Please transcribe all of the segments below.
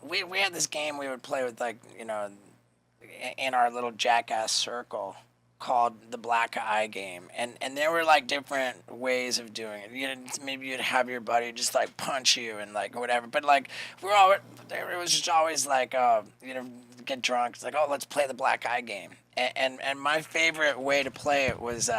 we had this game we would play with, like, in our little jackass circle called the black eye game, and there were like different ways of doing it. Maybe you'd have your buddy just like punch you and like whatever, but like it was just always like get drunk. It's like, oh, let's play the black eye game, and my favorite way to play it was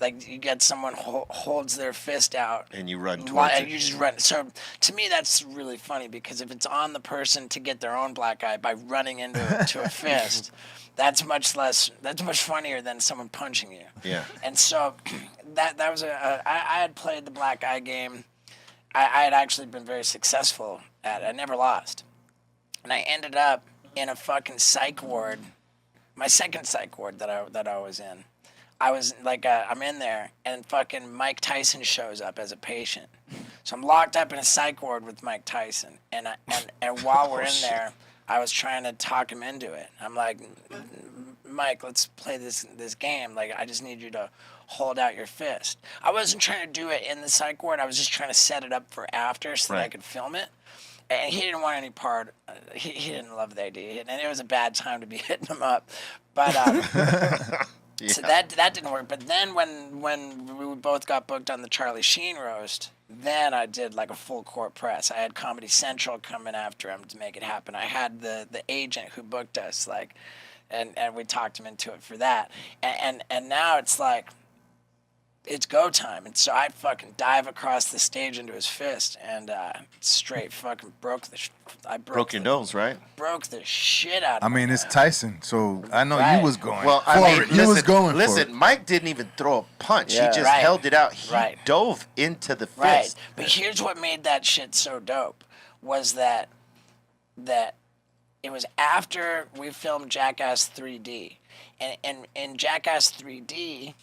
like you get someone holds their fist out and you run towards it. You just run. So to me, that's really funny because if it's on the person to get their own black eye by running into a fist, that's much funnier than someone punching you. Yeah. And so that was I had played the black eye game. I had actually been very successful at it. I never lost. And I ended up in a fucking psych ward, my second psych ward that I was in. I was like, I'm in there, and fucking Mike Tyson shows up as a patient. So I'm locked up in a psych ward with Mike Tyson, and while we're in there, I was trying to talk him into it. I'm like, Mike, let's play this game. Like, I just need you to hold out your fist. I wasn't trying to do it in the psych ward. I was just trying to set it up for after so that I could film it. And he didn't want any part. He didn't love the idea, and it was a bad time to be hitting him up. But yeah. So that didn't work. But then when we both got booked on the Charlie Sheen roast, then I did like a full court press. I had Comedy Central coming after him to make it happen. I had the agent who booked us, like, and we talked him into it for that. And now it's like, it's go time. And so I fucking dive across the stage into his fist and straight fucking broke your nose, right? Broke the shit out of I mean, it's Tyson, so I know you was going. Well, I mean, listen, Mike didn't even throw a punch. Yeah, he just held it out. He dove into the fist. Right. But here's what made that shit so dope was that it was after we filmed Jackass 3D. And in Jackass 3D,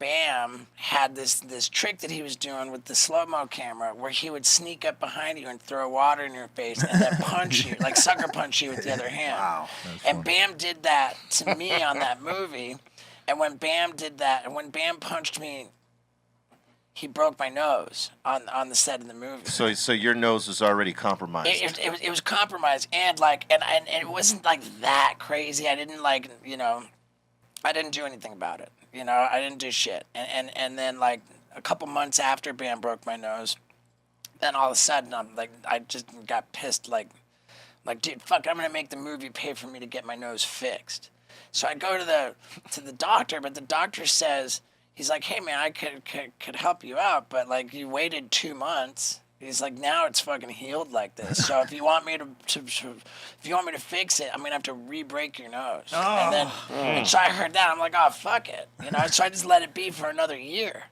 Bam had this trick that he was doing with the slow-mo camera where he would sneak up behind you and throw water in your face and then punch you, like sucker punch you with the other hand. Wow. And Bam did that to me on that movie. And when Bam did that, and when Bam punched me, he broke my nose on the set of the movie. So your nose was already compromised. It was compromised, and it wasn't like that crazy. I didn't I didn't do anything about it. I didn't do shit. And then, like, a couple months after Bam broke my nose, then all of a sudden, I just got pissed, like, dude, fuck, I'm going to make the movie pay for me to get my nose fixed. So I go to the doctor, but the doctor says, he's like, hey, man, I could help you out, but, like, you waited 2 months. He's like, now it's fucking healed like this. So if you want me to fix it, I'm gonna have to re-break your nose. Oh. And so I heard that. I'm like, oh, fuck it, So I just let it be for another year,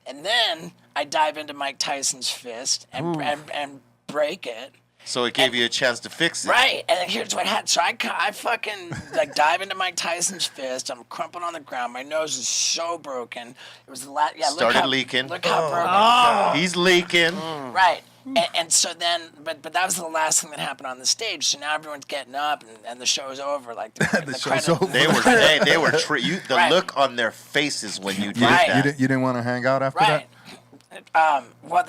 and then I dive into Mike Tyson's fist and break it. So it gave you a chance to fix it. Right, and then here's what happened. So I fucking like dive into Mike Tyson's fist. I'm crumpled on the ground. My nose is so broken. It was the last. Yeah, started leaking. Look how broken. Oh. He's leaking. Right, and so then, but that was the last thing that happened on the stage. So now everyone's getting up, and the show's over. Like the show's over. They were the look on their faces when you did that. You didn't want to hang out after that. Well, what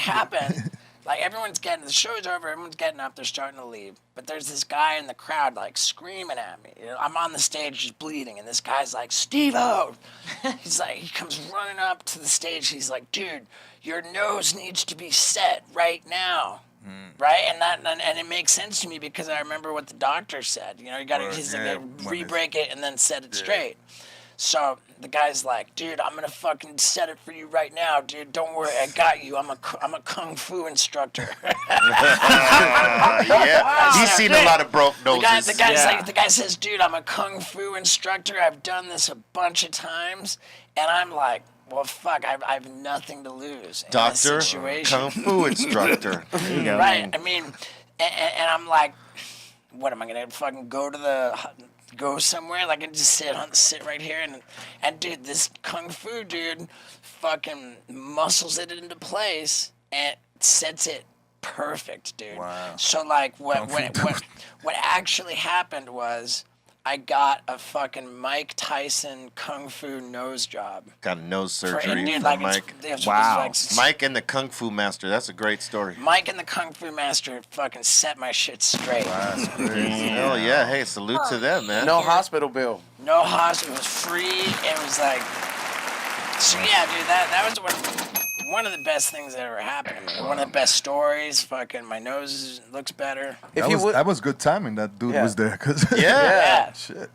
happened? Like, the show's over, everyone's getting up, they're starting to leave. But there's this guy in the crowd, like, screaming at me. I'm on the stage just bleeding, and this guy's like, Steve-O! He's like, he comes running up to the stage, he's like, dude, your nose needs to be set right now. Right? And it makes sense to me because I remember what the doctor said. You gotta re-break it and then set it straight. So the guy's like, dude, I'm going to fucking set it for you right now, dude. Don't worry, I got you. I'm a kung fu instructor. Yeah, he's seen a lot of broke noses. The guy says, dude, I'm a kung fu instructor. I've done this a bunch of times. And I'm like, well, fuck, I have nothing to lose in this situation. Kung fu instructor. Right, I mean, and I'm like, what, am I going to fucking go somewhere? Like, I just sit right here and dude, this kung fu dude fucking muscles it into place and sets it perfect, dude. Wow. So like what actually happened was I got a fucking Mike Tyson Kung Fu nose job. Got a nose surgery dude, for like Mike. Wow. Mike and the Kung Fu Master. That's a great story. Mike and the Kung Fu Master fucking set my shit straight. That's crazy. Hell yeah. Hey, salute to them, man. No hospital bill. No hospital. It was free. It was like... So yeah, dude, that was one of the best things that ever happened to me. One of the best stories. Fucking my nose looks better. That was good timing. That dude was there. Cause Yeah. Shit.